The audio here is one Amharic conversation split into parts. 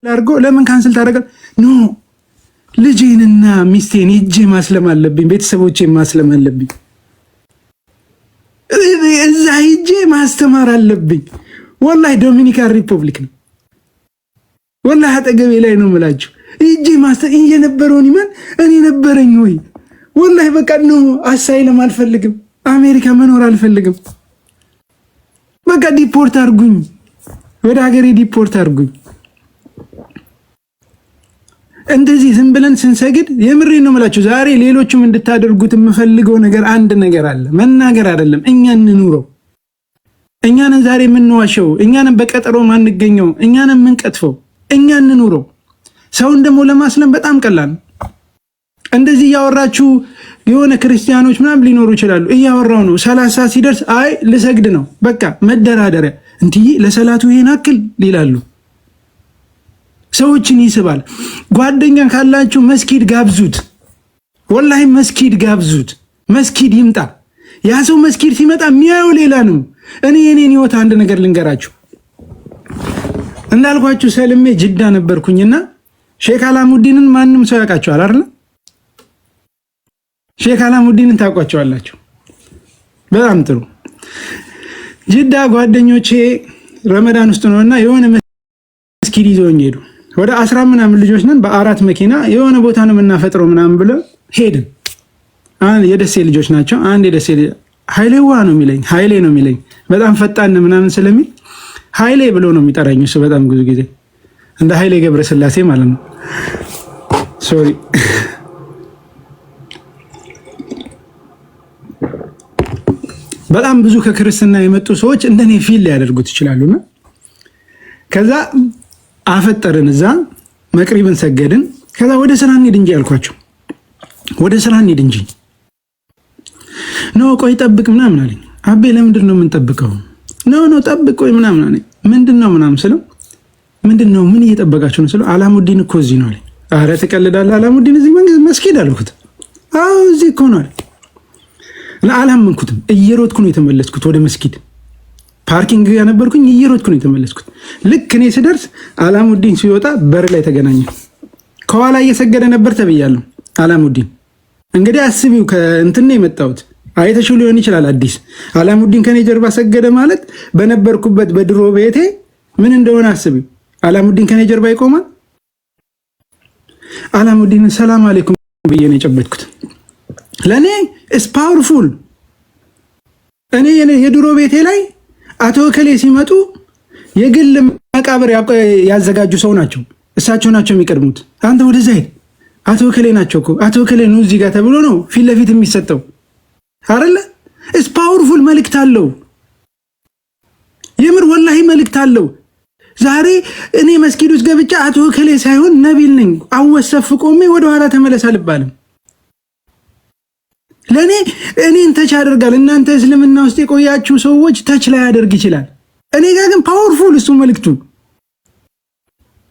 አድርጎ ለምን ካንስል ታደርጋለህ? ኖ ልጄንና ሚስቴን ሂጄ ማስለም አለብኝ፣ ቤተሰቦቼን ማስለም አለብኝ፣ እዛ ሂጄ ማስተማር አለብኝ። ወላሂ ዶሚኒካን ሪፐብሊክ ነው፣ ወላሂ አጠገቤ ላይ ነው የምላችሁ። ሂጄ የነበረውን ይመን እኔ ነበረኝ ወይ ወላሂ በቃ ነው። አሳይለም አልፈልግም፣ አሜሪካ መኖር አልፈልግም። በቃ ዲፖርት አድርጉኝ፣ ወደ ሀገሬ ዲፖርት አድርጉኝ። እንደዚህ ዝም ብለን ስንሰግድ የምሬ ነው የምላችሁ። ዛሬ ሌሎችም እንድታደርጉት የምፈልገው ነገር አንድ ነገር አለ። መናገር አይደለም፣ እኛ እንኑረው። እኛንን ዛሬ የምንዋሸው፣ እኛንን በቀጠሮ ማንገኘው፣ እኛንን የምንቀጥፈው፣ እኛ እንኑረው። ሰውን ደግሞ ለማስለም በጣም ቀላል ነው። እንደዚህ እያወራችሁ የሆነ ክርስቲያኖች ምናምን ሊኖሩ ይችላሉ። እያወራው ነው 30 ሲደርስ አይ ልሰግድ ነው በቃ መደራደሪያ እንትዬ ለሰላቱ ይሄን አክል ይላሉ። ሰዎችን ይስባል። ጓደኛ ካላችሁ መስጊድ ጋብዙት፣ ወላሂ መስጊድ ጋብዙት። መስጊድ ይምጣ። ያ ሰው መስጊድ ሲመጣ የሚያየው ሌላ ነው። እኔ የኔን ህይወት አንድ ነገር ልንገራችሁ። እንዳልኳችሁ ሰልሜ ጅዳ ነበርኩኝና ሼክ አላሙዲንን ማንም ሰው ያውቃቸዋል አይደል? ሼክ አላሙዲንን ታውቋቸዋላችሁ? በጣም ጥሩ። ጅዳ ጓደኞቼ ረመዳን ውስጥ ነውና የሆነ መስጊድ ይዘውኝ ሄዱ። ወደ 10 ምናምን ልጆች ነን፣ በ4 መኪና የሆነ ቦታ ነው የምናፈጥረው ምናምን ብለው ሄድን። የደሴ ልጆች ናቸው። አንድ የደሴ ኃይሌዋ ነው የሚለኝ፣ ኃይሌ ነው የሚለኝ። በጣም ፈጣን ምናምን ስለሚል ኃይሌ ብሎ ነው የሚጠራኝ እሱ። በጣም ብዙ ጊዜ እንደ ኃይሌ ገብረስላሴ ማለት ነው። ሶሪ በጣም ብዙ ከክርስትና የመጡ ሰዎች እንደኔ ፊል ሊያደርጉት ይችላሉና ከዛ አፈጠርን፣ እዛ መቅሪብን ሰገድን። ከዛ ወደ ስራ እንሂድ እንጂ አልኳቸው። ወደ ስራ እንሂድ እንጂ ኖ ቆይ ጠብቅ ምናምን አለኝ። አቤ ለምንድን ነው የምንጠብቀው? ኖ ጠብቅ ቆይ ምናምን አለኝ። ምንድን ነው ምናምን ስለው ምንድን ነው ምን እየጠበቃችሁ ነው ስለው አላሙዲን እኮ እዚህ ነው አለኝ። አረ ትቀልዳለህ? አላሙዲን እዚህ መስጊድ አልኩት። አዎ እዚህ እኮ ነው አለኝ። አላመንኩትም። እየሮጥኩ ነው የተመለስኩት ወደ መስጊድ። ፓርኪንግ ያነበርኩኝ እየሮጥኩ ነው የተመለስኩት። ልክ እኔ ስደርስ አላሙዲን ሲወጣ በር ላይ ተገናኘ። ከኋላ እየሰገደ ነበር ተብያለሁ። አላሙዲን እንግዲህ አስቢው፣ ከእንትን ነው የመጣሁት። አይተሽው ሊሆን ይችላል አዲስ። አላሙዲን ከኔ ጀርባ ሰገደ ማለት በነበርኩበት በድሮ ቤቴ ምን እንደሆነ አስቢው። አላሙዲን ከኔ ጀርባ ይቆማል። አላሙዲን ሰላም አለይኩም ብዬ ነው የጨበጥኩት። ለእኔ ኢስ ፓወርፉል። እኔ የድሮ ቤቴ ላይ አቶ ከሌ ሲመጡ የግል መቃብር ያዘጋጁ ሰው ናቸው። እሳቸው ናቸው የሚቀድሙት። አንተ ወደዛ ሄድ፣ አቶ ከሌ ናቸው እኮ አቶ ከሌ ነው እዚህ ጋር ተብሎ ነው ፊት ለፊት የሚሰጠው አይደለ? ኢስ ፓወርፉል። መልእክት አለው የምር ወላሂ መልእክት አለው። ዛሬ እኔ መስጊድ ውስጥ ገብቻ አቶ ከሌ ሳይሆን ነቢል ነኝ አወሰፍ ቆሜ ወደኋላ ተመለስ አልባልም። ለእኔ እኔን ተች ያደርጋል። እናንተ እስልምና ውስጥ የቆያችሁ ሰዎች ተች ላይ ያደርግ ይችላል። እኔ ጋር ግን ፓወርፉል እሱ መልእክቱ።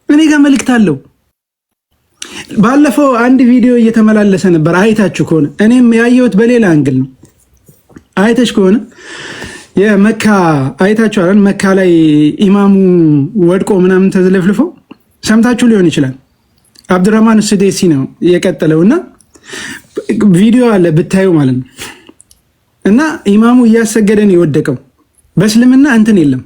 እኔ ጋር መልእክት አለው። ባለፈው አንድ ቪዲዮ እየተመላለሰ ነበር፣ አይታችሁ ከሆነ እኔም ያየሁት በሌላ አንግል ነው። አይተሽ ከሆነ የመካ አይታችኋል። መካ ላይ ኢማሙ ወድቆ ምናምን ተዝለፍልፎ ሰምታችሁ ሊሆን ይችላል። አብዱራህማን ስዴሲ ነው የቀጠለውና ቪዲዮ አለ ብታዩ ማለት ነው። እና ኢማሙ እያሰገደን የወደቀው በእስልምና እንትን የለም።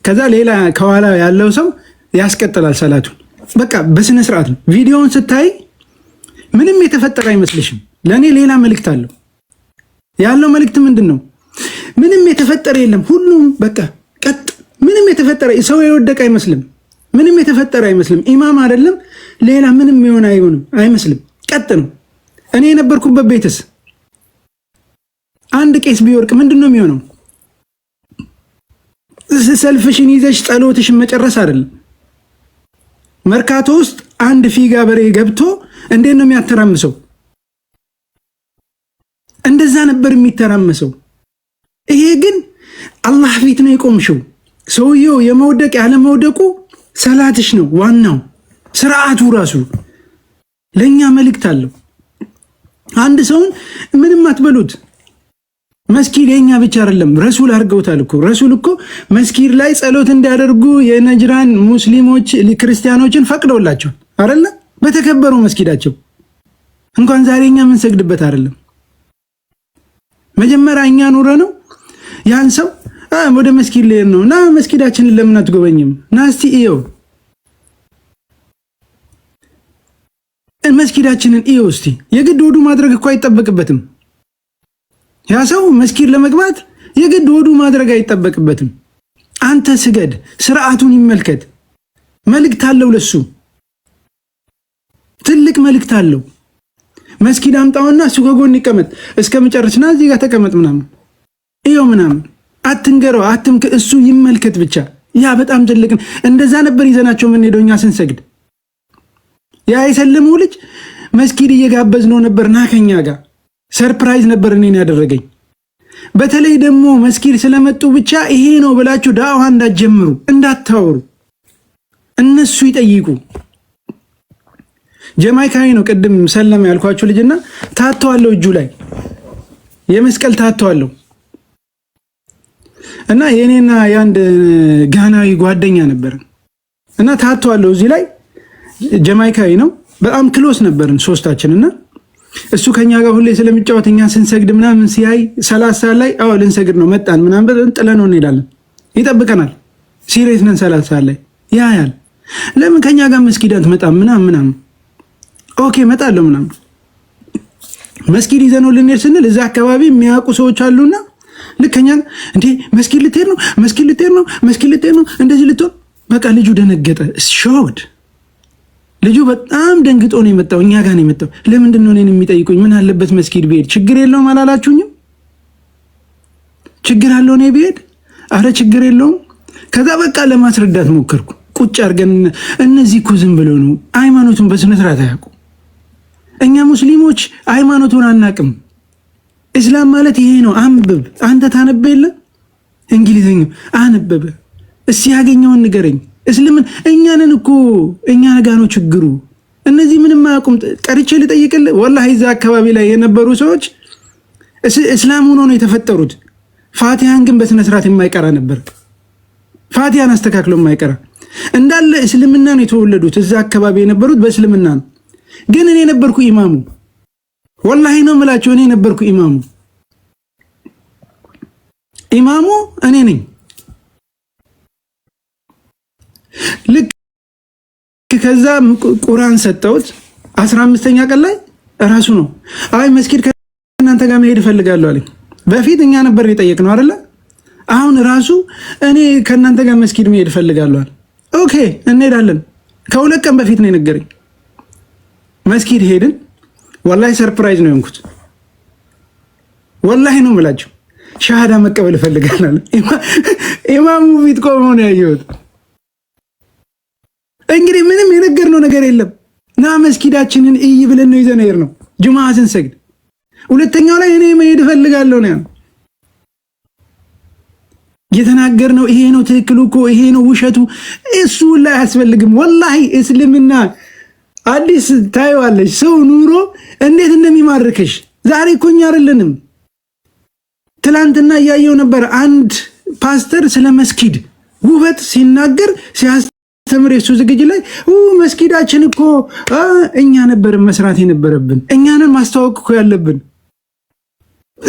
ከዛ ሌላ ከኋላ ያለው ሰው ያስቀጥላል ሰላቱን። በቃ በስነ ስርዓት ነው። ቪዲዮውን ስታይ ምንም የተፈጠረ አይመስልሽም። ለእኔ ሌላ መልእክት አለው። ያለው መልእክት ምንድን ነው? ምንም የተፈጠረ የለም። ሁሉም በቃ ቀጥ። ምንም የተፈጠረ ሰው የወደቀ አይመስልም። ምንም የተፈጠረ አይመስልም። ኢማም አይደለም ሌላ ምንም የሆነ አይመስልም። ቀጥ ነው። እኔ የነበርኩበት ቤትስ አንድ ቄስ ቢወርቅ ምንድን ነው የሚሆነው? ሰልፍሽን ይዘሽ ጸሎትሽን መጨረስ አይደለም። መርካቶ ውስጥ አንድ ፊጋ በሬ ገብቶ እንዴት ነው የሚያተራምሰው? እንደዛ ነበር የሚተራመሰው። ይሄ ግን አላህ ፊት ነው የቆምሽው። ሰውየው የመውደቅ ያለ መውደቁ ሰላትሽ ነው ዋናው። ስርዓቱ ራሱ ለኛ መልእክት አለው። አንድ ሰውን ምንም አትበሉት። መስጊድ የኛ ብቻ አይደለም፣ ረሱል አድርገውታል እኮ። ረሱል እኮ መስጊድ ላይ ጸሎት እንዲያደርጉ የነጅራን ሙስሊሞች ክርስቲያኖችን ፈቅደውላቸው አይደለ? በተከበረው መስጊዳቸው እንኳን ዛሬ እኛ የምንሰግድበት አይደለም። መጀመሪያ እኛ ኑረ ነው ያን ሰው ወደ መስጊድ ልሄድ ነው እና መስጊዳችንን ለምን አትጎበኝም? ና እስቲ እየው መስጊዳችንን እየው እስቲ። የግድ ወዱ ማድረግ እኮ አይጠበቅበትም። ያ ሰው መስጊድ ለመግባት የግድ ወዱ ማድረግ አይጠበቅበትም። አንተ ስገድ፣ ስርዓቱን ይመልከት። መልእክት አለው፣ ለሱ ትልቅ መልእክት አለው። መስጊድ አምጣውና እሱ ከጎን ይቀመጥ እስከመጨረስና እዚህ ጋር ተቀመጥ ምናምን ይኸው ምናምን አትንገረው፣ እሱ ይመልከት ብቻ። ያ በጣም ትልቅ። እንደዛ ነበር ይዘናቸው የምንሄደው እኛ ስንሰግድ። ያ የሰለመው ልጅ መስጊድ እየጋበዝነው ነበር፣ ና ከኛ ጋር ሰርፕራይዝ ነበር እኔን ያደረገኝ። በተለይ ደግሞ መስጊድ ስለመጡ ብቻ ይሄ ነው ብላችሁ ዳዋ እንዳትጀምሩ፣ እንዳታወሩ። እነሱ ይጠይቁ። ጀማይካዊ ነው ቅድም ሰለመ ያልኳችሁ ልጅና ታተዋለው፣ እጁ ላይ የመስቀል ታተዋለው። እና የኔና የአንድ ጋናዊ ጓደኛ ነበር እና ታተዋለው እዚህ ላይ። ጀማይካዊ ነው፣ በጣም ክሎስ ነበርን ሶስታችንና እሱ ከኛ ጋር ሁሌ ስለሚጫወት እኛ ስንሰግድ ምናምን ሲያይ 30 ሰዓት ላይ ልንሰግድ ነው መጣን ምናምን ብለን ጥለነው እንሄዳለን። ይጠብቀናል። ሲሪየስ ነን። 30 ሰዓት ላይ ያያል። ለምን ከኛ ጋር መስጊድ አትመጣም ምናምን። ኦኬ እመጣለሁ ምናምን። መስጊድ ይዘነው ልንሄድ ስንል እዛ አካባቢ የሚያውቁ ሰዎች አሉና ልከኛ እንዴ መስጊድ ልትሄድ ነው እንደዚህ ልትሆን። በቃ ልጁ ደነገጠ። ሾድ ልጁ በጣም ደንግጦ ነው የመጣው። እኛ ጋር ነው የመጣው። ለምንድን ነው እኔን የሚጠይቁኝ? ምን አለበት መስጊድ ብሄድ? ችግር የለውም አላላችሁኝም? ችግር አለው እኔ ብሄድ? አረ ችግር የለውም። ከዛ በቃ ለማስረዳት ሞከርኩ። ቁጭ አድርገን እነዚህ እኮ ዝም ብለው ነው ሃይማኖቱን በስነ ስርዓት አያውቁ። እኛ ሙስሊሞች ሃይማኖቱን አናቅም። እስላም ማለት ይሄ ነው። አንብብ። አንተ ታነበ የለ እንግሊዝኛ አነበበ። እስኪ ያገኘውን ንገረኝ። እስልምን እኛንን እኮ እኛ ነጋ ነው ችግሩ። እነዚህ ምንም አያውቁም። ቀርቼ ልጠይቅልህ፣ ወላሂ እዛ አካባቢ ላይ የነበሩ ሰዎች እስላም ሆኖ ነው የተፈጠሩት። ፋቲሃን ግን በስነ ስርዓት የማይቀራ ነበር። ፋቲሃን አስተካክሎ የማይቀራ እንዳለ እስልምና ነው የተወለዱት። እዛ አካባቢ የነበሩት በእስልምና ነው። ግን እኔ ነበርኩ ኢማሙ። ወላሂ ነው የምላቸው፣ እኔ ነበርኩ ኢማሙ እኔ ነኝ። ልክ ከዛ ቁርአን ሰጠሁት 15ኛ ቀን ላይ ራሱ ነው አይ መስጊድ ከእናንተ ጋር መሄድ እፈልጋለሁ አለኝ። በፊት እኛ ነበር የጠየቅነው አይደለ? አሁን ራሱ እኔ ከእናንተ ጋር መስጊድ መሄድ እፈልጋለሁ አለ። ኦኬ እንሄዳለን። ከሁለት ቀን በፊት ነው የነገረኝ። መስጊድ ሄድን። ወላሂ ሰርፕራይዝ ነው የሆንኩት። ወላሂ ነው የምላቸው። ሻሃዳ መቀበል እፈልጋለሁ። ኢማሙ ፊት ቆሞ ነው ያየሁት። እንግዲህ ምንም የነገርነው ነገር የለም። ና መስጊዳችንን እይ ብለን ነው ይዘን ሄር ነው ጁማዓ ስንሰግድ። ሁለተኛው ላይ እኔ መሄድ እፈልጋለሁ ነው የተናገርነው። ይሄ ነው ትክክሉ እኮ ይሄ ነው ውሸቱ እሱ ላይ አያስፈልግም። ወላሂ እስልምና አዲስ ታየዋለሽ። ሰው ኑሮ እንዴት እንደሚማርከሽ ዛሬ እኮ እኛ አይደለንም። ትላንትና እያየው ነበር አንድ ፓስተር ስለ መስጊድ ውበት ሲናገር ሲያስተምር የሱ ዝግጅት ላይ መስጊዳችን እኮ እኛ ነበር መስራት የነበረብን፣ እኛንን ማስተዋወቅ እኮ ያለብን፣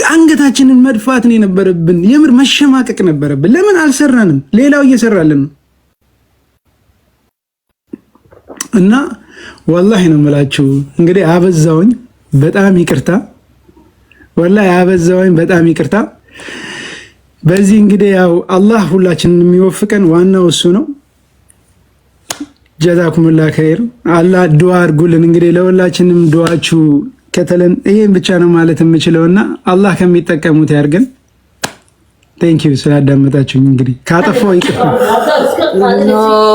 አንገታችንን መድፋት ነው የነበረብን፣ የምር መሸማቀቅ ነበረብን። ለምን አልሰራንም? ሌላው እየሰራልን ነው። እና ወላሂ ነው የምላችሁ እንግዲህ አበዛውኝ፣ በጣም ይቅርታ። ወላሂ አበዛውኝ፣ በጣም ይቅርታ። በዚህ እንግዲህ ያው አላህ ሁላችንን የሚወፍቀን ዋናው እሱ ነው። ጀዛኩሙላህ ኸይር። አላህ ዱዓ አድርጉልን። እንግዲህ ለሁላችንም ዱዓችሁ ከተለን ይሄን ብቻ ነው ማለት የምችለውና አላህ ከሚጠቀሙት ያርገን። ቴንክ ዩ ስላዳመጣችሁኝ። እንግዲህ ካጠፋው ይቅርታ። ኖ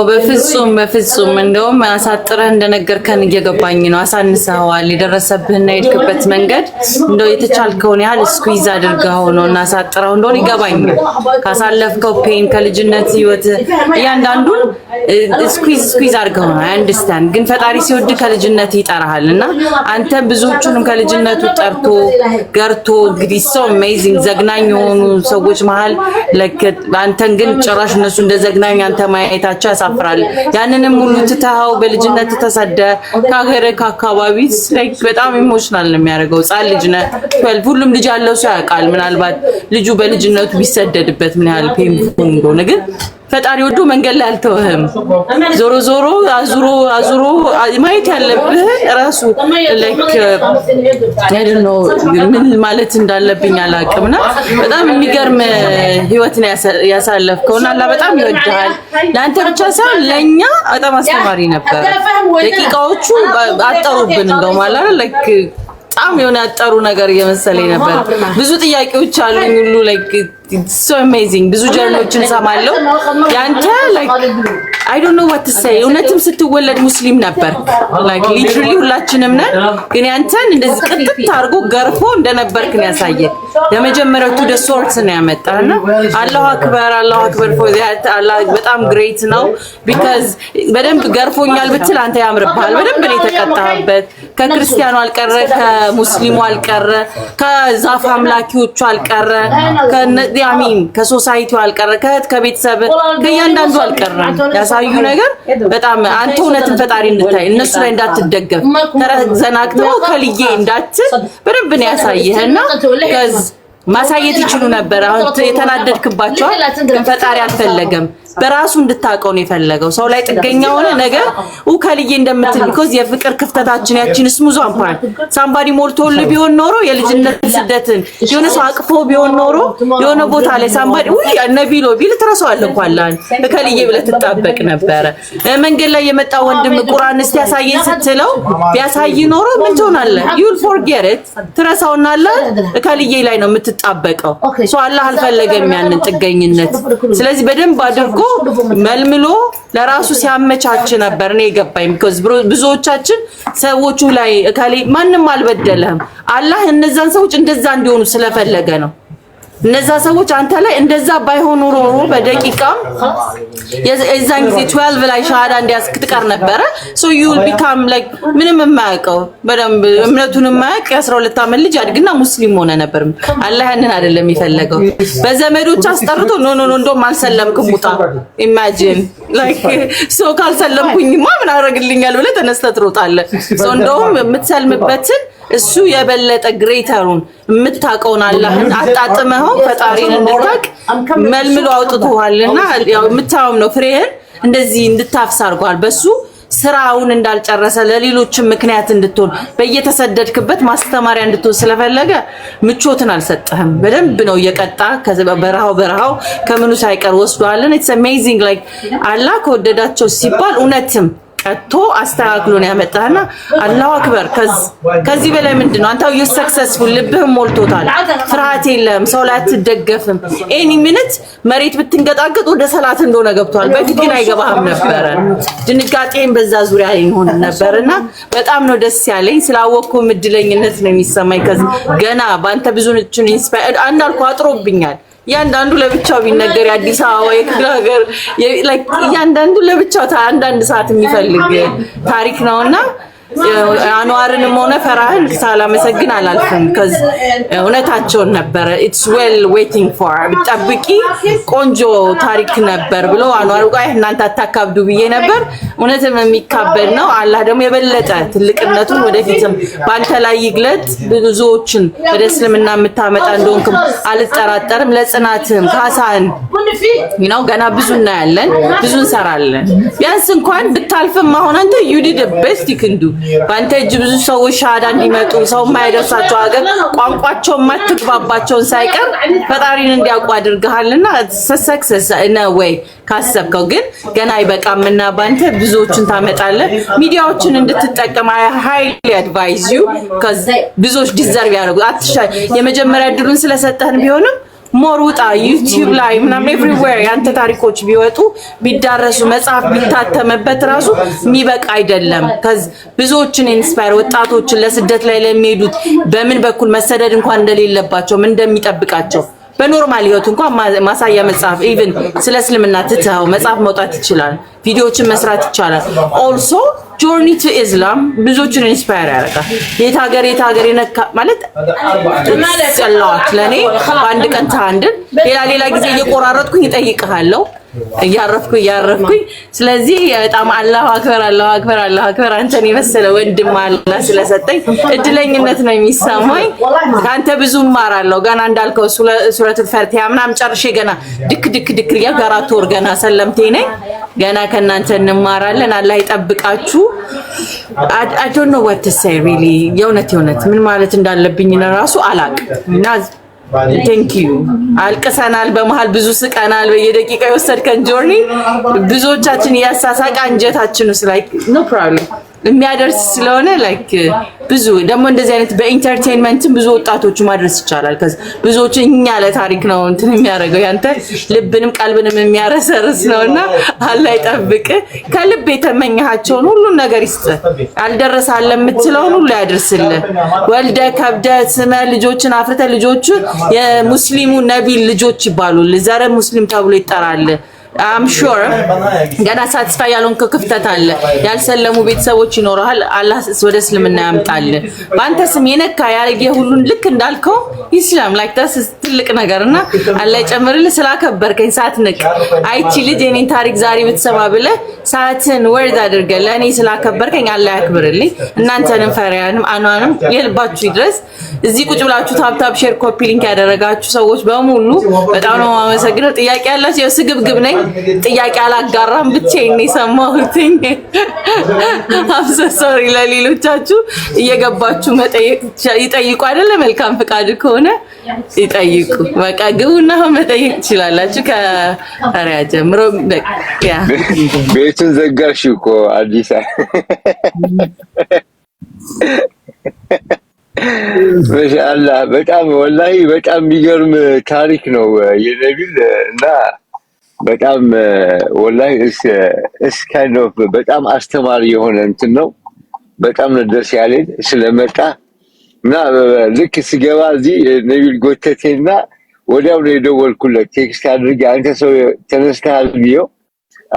በፍጹም እንደውም አሳጥረህ እንደነገርከን እየገባኝ ነው። አሳንሰዋል። የደረሰብህና የሄድክበት መንገድ እንደው የተቻልከውን ያህል ስኩዊዝ አድርገው ነው እና አሳጥረው እንደሆነ ይገባኛል። ካሳለፍከው ፔን ከልጅነት ህይወት እያንዳንዱን ስኩዊዝ አድርገው ነው። አይ አንደርስታንድ። ግን ፈጣሪ ሲወድ ከልጅነት ይጠራሃል እና አንተ ብዙዎቹንም ከልጅነቱ ጠርቶ ገርቶ እንግዲህ ሶ አሜዚንግ ዘግናኝ የሆኑ ሰዎች መሃል አንተን ግን ጭራሽ እነሱ እንደ ዘግናኝ አንተ ማየታቸው ያሳፍራል። ያንንም ሁሉ ትተኸው በልጅነት ተሰደ ከሀገር ከአካባቢ በጣም ኢሞሽናል ነው የሚያደርገው። ሕፃን ልጅ ነህ። ሁሉም ልጅ ያለው ሰው ያውቃል። ምናልባት ልጁ በልጅነቱ ቢሰደድበት ምን ያህል ፔንፉል እንደሆነ ግን ፈጣሪ ወዶ መንገድ ላይ አልተወህም። ዞሮ አዙሮ ማየት ያለብህ ራሱ ምን ማለት እንዳለብኝ አላውቅምና በጣም የሚገርም ህይወት ነው ያሳለፍከውና አላህ በጣም ይወድሃል። ለአንተ ብቻ ሳይሆን ለኛ በጣም አስተማሪ ነበር። ደቂቃዎቹ አጠሩብን እንደው ማለት በጣም የሆነ ያጠሩ ነገር እየመሰለኝ ነበር። ብዙ ጥያቄዎች አሉኝ ሁሉ it's so amazing ብዙ ጀርኖችን ሰማለው ያንተ I don't know what to say እውነትም ስትወለድ ሙስሊም ነበር literally ሁላችንም ነን ግን ያንተን እንደዚህ ቅጥጥ አድርጎ ገርፎ እንደነበርክ ነው ያሳየ ለመጀመሪያው to the source ነው ያመጣና አላሁ አክበር for that አላህ በጣም great ነው because በደንብ ገርፎኛል ብትል አንተ ያምርብሃል በደንብ ነው የተቀጣበት ከክርስቲያኑ አልቀረ ከሙስሊሙ አልቀረ ከዛፍ አምላኪዎቹ አልቀረ ከነዲያሚን ከሶሳይቲው አልቀረ ከቤተሰብ ከያንዳንዱ አልቀረ ያሳዩ ነገር በጣም አንተ እውነትን ፈጣሪ እንድታይ እነሱ ላይ እንዳትደገፍ ተረዘናክተው ከልዬ እንዳትል በደንብ ነው ያሳየህና ማሳየት ይችሉ ነበር አሁን የተናደድክባቸው ግን ፈጣሪ አልፈለገም በራሱ እንድታቀው ነው የፈለገው ሰው ላይ ጥገኛ ሆነ ነገር ከልዬ እንደምትል because የፍቅር ክፍተታችን ያቺን ስሙዝ አንፓርት ሳምባዲ ሞልቶል ቢሆን ኖሮ የልጅነት ስደትን የሆነ ሰው አቅፎ ቢሆን ኖሮ የሆነ ቦታ ላይ ሳምባዲ ነቢሎ ቢል ተረሳዋል እንኳን ከልዬ ብለ ተጣበቅ ነበር መንገድ ላይ የመጣ ወንድም ቁርአን እስቲ ያሳየኝ ስትለው ቢያሳይ ኖሮ ምን ትሆናለህ you'll forget it ተረሳውና አለ ከልዬ ላይ ነው የምትጣበቀው ሶ አላህ አልፈለገም ያንን ጥገኝነት ስለዚህ በደንብ አድርጎ መልምሎ ለራሱ ሲያመቻች ነበር ነው የገባኝ because ብዙዎቻችን ሰዎቹ ላይ ማንንም አልበደለም አላህ እነዛን ሰዎች እንደዛ እንዲሆኑ ስለፈለገ ነው እነዛ ሰዎች አንተ ላይ እንደዛ ባይሆኑ ኖሮ በደቂቃም የዛን ጊዜ 12 ላይ ሻሃዳ እንዲያስክ ትቀር ነበር so you will become ምንም የማያውቀው በደንብ እምነቱን የማያውቅ 12 አመት ልጅ አድግና ሙስሊም ሆነ ነበር አላህ ያንን አይደለም የሚፈልገው በዘመዶች አስጠርቶ ኖ እንደውም አልሰለምኩም ውጣ imagine so ካልሰለምኩኝማ ምን አደርግልኛል ብለ ተነስተህ ትሮጣለህ so እንደውም የምትሰልምበትን እሱ የበለጠ ግሬተሩን የምታቀውን አላህን አጣጥመው ፈጣሪን እንድታቅ መልምሎ አውጥቶዋልና ያው የምታውም ነው ፍሬህን እንደዚህ እንድታፍስ አድርጓል በሱ ስራውን እንዳልጨረሰ ለሌሎችም ምክንያት እንድትሆን በየተሰደድክበት ማስተማሪያ እንድትሆን ስለፈለገ ምቾትን አልሰጠህም በደንብ ነው የቀጣ በረሃው ከምኑ ሳይቀር ወስዷልና it's amazing አላህ ከወደዳቸው ሲባል እውነትም ቀጥቶ አስተካክሎ ነው ያመጣና አላሁ አክበር ከዚህ በላይ ምንድነው አንተው you successful ልብህም ሞልቶታል ፍርሃት የለም ሰው ላይ አትደገፍም any minute መሬት ብትንገጣገጥ ወደ ሰላት እንደሆነ ገብቷል በፊት ግን አይገባህም ነበር ድንጋጤን በዛ ዙሪያ ይሆን ነበርና በጣም ነው ደስ ያለኝ ስላወቅኩ ምድለኝነት ነው የሚሰማኝ ገና ባንተ ብዙ ነችን ኢንስፓየርድ አንዳልኩ አጥሮብኛል ያንዳንዱ ለብቻው ቢነገር አዲስ አበባ የክፍለ ሀገር ያንዳንዱ ለብቻው አንዳንድ ሰዓት የሚፈልግ ታሪክ ነውና አንዋርንም ሆነ ፈራህን ሳላመሰግን አላልፍም እውነታቸውን ነበር it's well waiting for ጠብቂ ቆንጆ ታሪክ ነበር ብሎ አንዋር ጋር እናንተ አታካብዱ ብዬ ነበር እውነትም የሚካበድ ነው አላህ ደግሞ የበለጠ ትልቅነቱን ወደፊትም ባንተ ላይ ይግለጥ ብዙዎችን ወደ እስልምና የምታመጣ እንደሆንክም አልጠራጠርም ለጽናትም ካሳን ገና ብዙ እናያለን ብዙ እንሰራለን ቢያንስ እንኳን ብታልፍም አሁን አንተ you did the best you can do ባንተ እጅ ብዙ ሰዎች ሻሃዳ እንዲመጡ ሰው ማይደርሳቸው ሀገር ቋንቋቸው ማትግባባቸው ሳይቀር ፈጣሪን እንዲያውቁ አድርገሃልና ሰክሰስ ነው ወይ ካሰብከው ግን ገና አይበቃምና ባንተ ብዙዎችን ታመጣለህ ሚዲያዎችን እንድትጠቀም I highly advise you because ብዙዎች ዲዘርቭ ያደርጉ የመጀመሪያ ድሉን ስለሰጠህን ቢሆንም ሞር ውጣ ዩቲዩብ ላይ ምናምን ኤቭሪዌር ያንተ ታሪኮች ቢወጡ ቢዳረሱ መጽሐፍ ቢታተምበት ራሱ የሚበቃ አይደለም። ብዙዎችን ኢንስፓየር ወጣቶችን ለስደት ላይ ለሚሄዱት በምን በኩል መሰደድ እንኳን እንደሌለባቸው ምን እንደሚጠብቃቸው በኖርማል ህይወት እንኳን ማሳያ መጽሐፍ ኢቭን ስለ እስልምና ትተው መጽሐፍ መውጣት ይችላል። ቪዲዮዎችን መስራት ይቻላል። ኦልሶ ጆርኒ ቱ ኢስላም ብዙዎችን ኢንስፓየር ያደርጋል። የት ሀገር የነካ ማለት ሰላት ለኔ በአንድ ቀን ታንድን ሌላ ጊዜ እየቆራረጥኩኝ እጠይቅሃለሁ እያረፍኩኝ ስለዚህ በጣም አላሁ አክበር አንተን የመሰለ ወንድም አላህ ስለሰጠኝ እድለኝነት ነው የሚሰማኝ። ካንተ ብዙ እማራለሁ። ገና እንዳልከው ሱረቱል ፈቲሃ ምናምን ጨርሼ ገና ድክ ያጋራቱ ወር ገና ሰለምቴ ነኝ። ገና ከናንተ እንማራለን። አላህ ይጠብቃችሁ። I don't know what to say really የእውነት ምን ማለት እንዳለብኝ ነው ራሱ አላቅም። ቴንክ ዩ አልቀሰናል። በመሃል ብዙ ስቀናል። በየደቂቃ የወሰድከን ጆርኒ ብዙዎቻችን ያሳሳቀ አንጀታችን ውስጥ ላይክ ኖ ፕሮብለም የሚያደርስ ስለሆነ ላይክ ብዙ ደግሞ እንደዚህ አይነት በኢንተርቴይንመንትም ብዙ ወጣቶች ማድረስ ይቻላል። ከዛ ብዙዎች እኛ ለታሪክ ነው እንትን የሚያደርገው ያንተ ልብንም ቀልብንም የሚያረሰርስ ነውና አላህ ይጠብቅ። ከልብ የተመኘሃቸውን ሁሉ ነገር ይስጥ። አልደረሳለ የምትለውን ሁሉ ያድርስልህ። ወልደ ከብደ ስመ ልጆችን አፍርተ ልጆቹ የሙስሊሙ ነብይ ልጆች ይባሉል። ዘረ ሙስሊም ተብሎ ይጠራል። I'm sure ገና ሳትስፋይ ያልሆንክ ክፍተት አለ። ያልሰለሙ ቤተሰቦች ይኖራል። አላህ ወደ እስልምና ያምጣል። በአንተ ስም የነካ ያረገ ሁሉን ልክ እንዳልከው ኢስላም ላይክ ዳስ ትልቅ ነገርና አላህ ይጨምርልህ። ስላከበርከኝ ሳትንቅ አይቺ ልጅ የኔን ታሪክ ዛሬ ብትሰማ ብለህ ሰዓትን ወርድ አድርገህ ለኔ ስላከበርከኝ አላህ ያክብርልኝ። እናንተንም ፈሪያንም አኗንም የልባችሁ ይድረስ። እዚህ ቁጭ ብላችሁ ታፕ ሼር ኮፒ ሊንክ ያደረጋችሁ ሰዎች በሙሉ በጣም ነው የማመሰግነው። ጥያቄ ያላችሁ ስግብግብ ነኝ ጥያቄ አላጋራም ብቻዬን የሰማሁትኝ። አብሶ ሶሪ ለሌሎቻችሁ እየገባችሁ መጠየቅ ይጠይቁ አይደለ? መልካም ፍቃድ ከሆነ ይጠይቁ። በቃ ግቡና መጠየቅ ትችላላችሁ። ከፈሪያ ጀምሮ በቃ ቤቱን ዘጋሽ እኮ አዲስ ማሻአላህ በጣም ወላሂ በጣም የሚገርም ታሪክ ነው የነቢል እና በጣም ወላሂ እስ kind of በጣም አስተማሪ የሆነ እንትን ነው። በጣም ነው ደስ ያለኝ ስለመጣ እና ልክ ስገባ እዚህ ነቢል ጎተቴና ወዲያው ነው የደወልኩለት ቴክስት አድርጌ አንተ ሰው ተነስተሃል ብዬው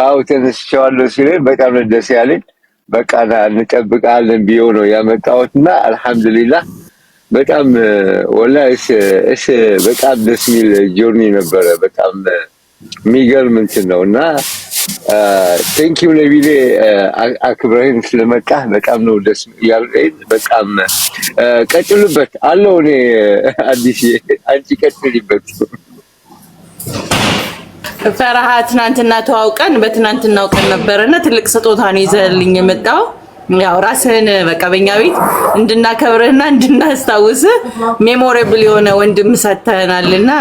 አው ተነስቻለሁ ሲለኝ በጣም ነው ደስ ያለኝ። በቃ እንጠብቃለን ብዬው ነው ያመጣሁትና አልহামዱሊላህ በጣም ወላሂ እስ በጣም ደስ የሚል ጆርኒ ነበረ። በጣም የሚገርም እንትን ነውና ቴንኪው ነቢሌ አክብረህን ስለመጣ በጣም ነው ደስ ያለኝ። በጣም ቀጥሉበት አለው። እኔ አዲስ አንቺ ቀጥልበት። ፈራሃ ትናንትና ተዋውቀን በትናንትናው ቀን ነበርና ትልቅ ስጦታ ነው ይዘልኝ የመጣው። ያው ራስህን በቃ በእኛ ቤት እንድናከብርህና እንድናስታውስ ሜሞሬብል የሆነ ወንድም ሰተናልና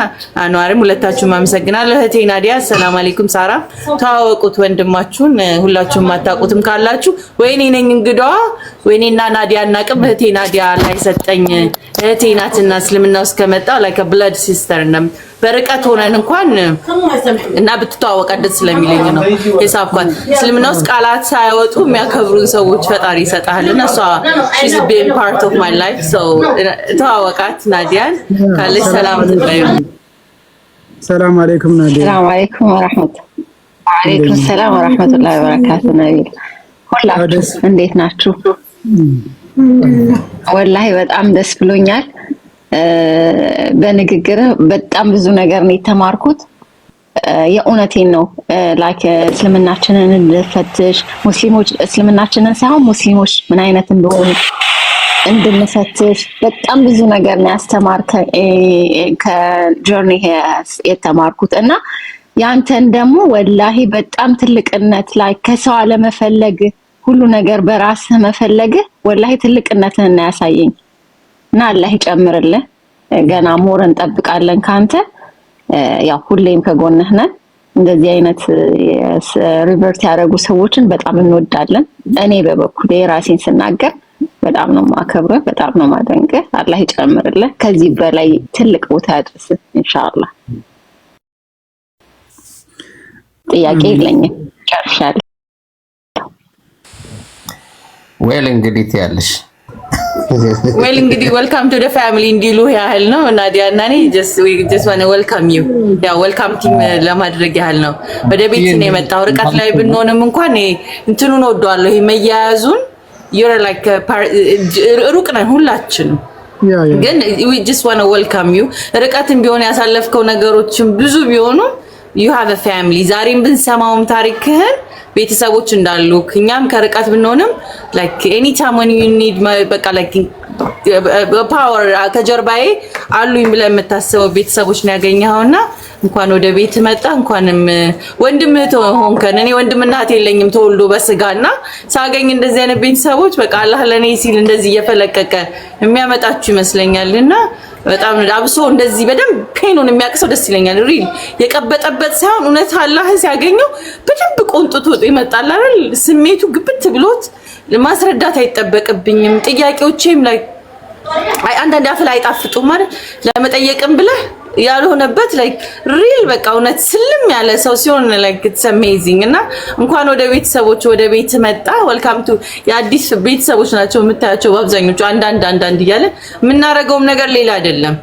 አንዋርም ሁለታችሁም አመሰግናለሁ። እህቴ ናዲያ ሰላም አለይኩም። ሳራ ተዋወቁት ወንድማችሁን ሁላችሁም አታውቁትም ካላችሁ ወይኔ ነኝ እንግዳዋ ወይኔና ናዲያ እናቅም። እህቴ ናዲያ ላይ ሰጠኝ እህቴ ናትና እስልምና ውስጥ ከመጣ like a blood sister ነም በርቀት ሆነን እንኳን እና ብትተዋወቅ ደስ ስለሚለኝ ነው የሳብኳት። እስልምና ውስጥ ቃላት ሳይወጡ የሚያከብሩን ሰዎች ፈጣሪ ይሰጣልና እሷ she's been part of my life so ተዋወቃት ናዲያን ካለሽ ሰላም ትበዩ። ሰላም አለይኩም ናዲያ። ሰላም አለይኩም ወራህመቱላሂ ሰላም ወራህመቱላሂ ወበረካቱ። ነቢል ሁላችሁ እንዴት ናችሁ? ወላሂ በጣም ደስ ብሎኛል። በንግግር በጣም ብዙ ነገር ነው የተማርኩት። የእውነቴን ነው ላይክ እስልምናችንን እንድንፈትሽ ሙስሊሞች እስልምናችንን ሳይሆን ሙስሊሞች ምን አይነት እንደሆኑ እንድንፈትሽ በጣም ብዙ ነገር ነው ያስተማርከኝ ከጆርኒ የተማርኩት እና ያንተን ደግሞ ወላሂ በጣም ትልቅነት ላይ ከሰው አለመፈለግ ሁሉ ነገር በራስ መፈለግ ወላሂ ትልቅነትን እና ያሳየኝ እና አላህ ይጨምርልህ። ገና ሞር እንጠብቃለን ካንተ ያው ሁሌም ከጎንህ ነን። እንደዚህ አይነት ሪቨርት ያደረጉ ሰዎችን በጣም እንወዳለን። እኔ በበኩሌ ራሴን ስናገር በጣም ነው ማከብረህ፣ በጣም ነው ማደንቅህ። አላህ ይጨምርልህ፣ ከዚህ በላይ ትልቅ ቦታ ያድርስህ ኢንሻአላህ። ጥያቄ የለኝም፣ ጨርሻለሁ። ዌል እንግዲህ ትያለሽ ዌል እንግዲህ ዌልካም ቱ ዘ ፋሚሊ እንዲሉ ያህል ነው። ናዲያ እና እኔ ጀስት ዋና ዌልካም ዩ ያ ዌልካም ቲም ለማድረግ ያህል ነው። ወደ ቤት ነው የመጣው። ርቀት ላይ ብንሆንም እንኳን እንትኑን ወደዋለሁ፣ ይሄ መያያዙን you're like ሩቅ ነን ሁላችንም፣ ግን we just want to welcome you። ርቀትም ቢሆን ያሳለፍከው ነገሮችን ብዙ ቢሆኑ you have a family። ዛሬም ብንሰማውም ታሪክህን ቤተሰቦች እንዳሉ እኛም ከርቀት ብንሆንም like anytime when you need በቃ like ፓወር ከጀርባዬ አሉኝ ብለህ የምታስበው ቤተሰቦች ነው ያገኘኸውና እንኳን ወደ ቤት መጣ። እንኳንም ወንድምህ ሆንከን። እኔ ወንድምና እህት የለኝም ተወልዶ በስጋና ሳገኝ እንደዚህ አይነት ቤተሰቦች በቃ አላህ ለኔ ሲል እንደዚህ እየፈለቀቀ የሚያመጣችሁ ይመስለኛልና በጣም አብሶ እንደዚህ በደንብ ፔኑን የሚያቅሰው ደስ ይለኛል። ሪል የቀበጠበት ሳይሆን እውነት አላህ ሲያገኘው በደንብ ቆንጥቶ ይመጣል አይደል? ስሜቱ ግብት ብሎት ለማስረዳት አይጠበቅብኝም። ጥያቄዎቼም ላይ አንዳንድ አፍላ አይጣፍጡም ማለት ለመጠየቅም ብለህ ያልሆነበት ላይክ ሪል በቃ እውነት ስልም ያለ ሰው ሲሆን ላይክ ኢትስ አሜዚንግ። እና እንኳን ወደ ቤተሰቦች ወደ ቤት መጣ። ዌልካም ቱ የአዲስ ቤተሰቦች ናቸው የምታያቸው በአብዛኞቹ። አንዳንድ እያለ የምናረገውም ነገር ሌላ አይደለም።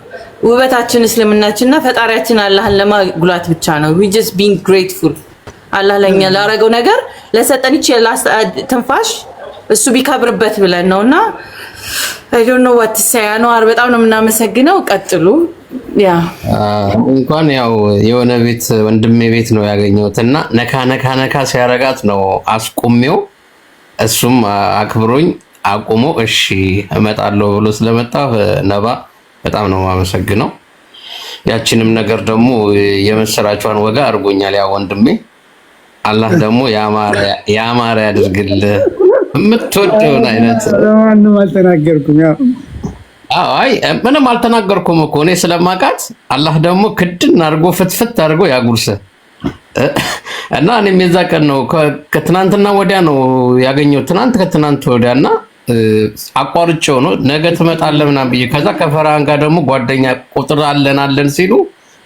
ውበታችን እስልምናችንና ፈጣሪያችን አላህን ለማጉላት ብቻ ነው። we just being grateful አላህ ለኛ ላረገው ነገር ለሰጠን ይችላል ትንፋሽ እሱ ቢከብርበት ብለን ነውና I don't know what to say። አንዋር በጣም ነው የምናመሰግነው። ቀጥሉ። ያ እንኳን ያው የሆነ ቤት ወንድሜ ቤት ነው ያገኘሁትና ነካ ሲያረጋት ነው አስቆሜው። እሱም አክብሮኝ አቆሞ እሺ እመጣለሁ ብሎ ስለመጣሁ ነባ በጣም ነው የማመሰግነው። ያቺንም ነገር ደግሞ የመሰራቿን ወጋ አድርጎኛል ያ ወንድሜ። አላህ ደግሞ ያማረ ያድርግልህ። የምትወደውን አይነት ማንም አልተናገርኩም። ያው አይ ምንም አልተናገርኩም እኮ እኔ ስለማውቃት። አላህ ደግሞ ክድን አድርጎ ፍትፍት አድርጎ ያጉርሰ እና እኔም የዛ ቀን ነው ከትናንትና ወዲያ ነው ያገኘው። ከትናንት ወዲያና አቋርጬው ነው ነገ ትመጣለህ ምናምን ብዬ ከዛ ከፈራሃን ጋር ደግሞ ጓደኛ ቁጥር አለን ሲሉ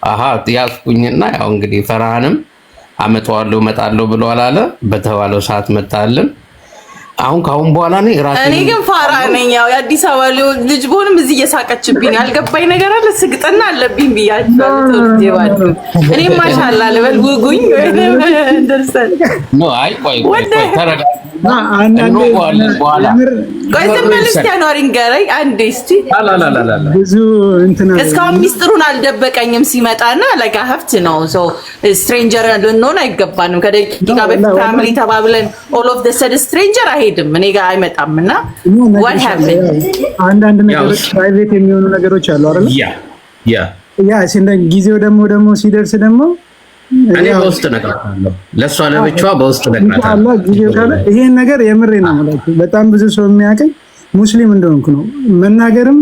አሃ ያስኩኝና ያው እንግዲህ ፈራሃንም አመጣዋለሁ እመጣለሁ ብሎ አላለ። በተባለው ሰዓት መጣልን። አሁን በኋላ ነው ራሴ እኔ ግን ፋራ ነኝ። ያው የአዲስ አበባ ልጅ ቦንም እዚህ እየሳቀችብኝ ያልገባኝ ነገር አለ። ስግጥና አለብኝ ብያለሁ። እኔ ማሻአላ ለበል ጉጉኝ ወይ እንደርሰን ነው። አይ ቆይ ተረጋ ብዙ እንትና እስካሁን ሚስጥሩን አልደበቀኝም። ሲመጣና ለጋ ሀብት ነው ሶ ስትሬንጀር ልንሆን አይገባንም። ከደቂቃ በፊት ፋሚሊ ተባብለን ኦል ኦፍ ዘ ሰድ ስትሬንጀር አይሄድም እኔ ጋር አይመጣምና what happened አንዳንድ ነገሮች ፕራይቬት የሚሆኑ ነገሮች አሉ አይደል? ያ ጊዜው ደግሞ ሲደርስ ደግሞ እኔ በውስጥ ነግራታለሁ። ለሷ ለብቻዋ በውስጥ ነግራታለሁ። ይሄን ነገር የምሬ ነው ማለት በጣም ብዙ ሰው የሚያቀኝ ሙስሊም እንደሆንኩ ነው። መናገርም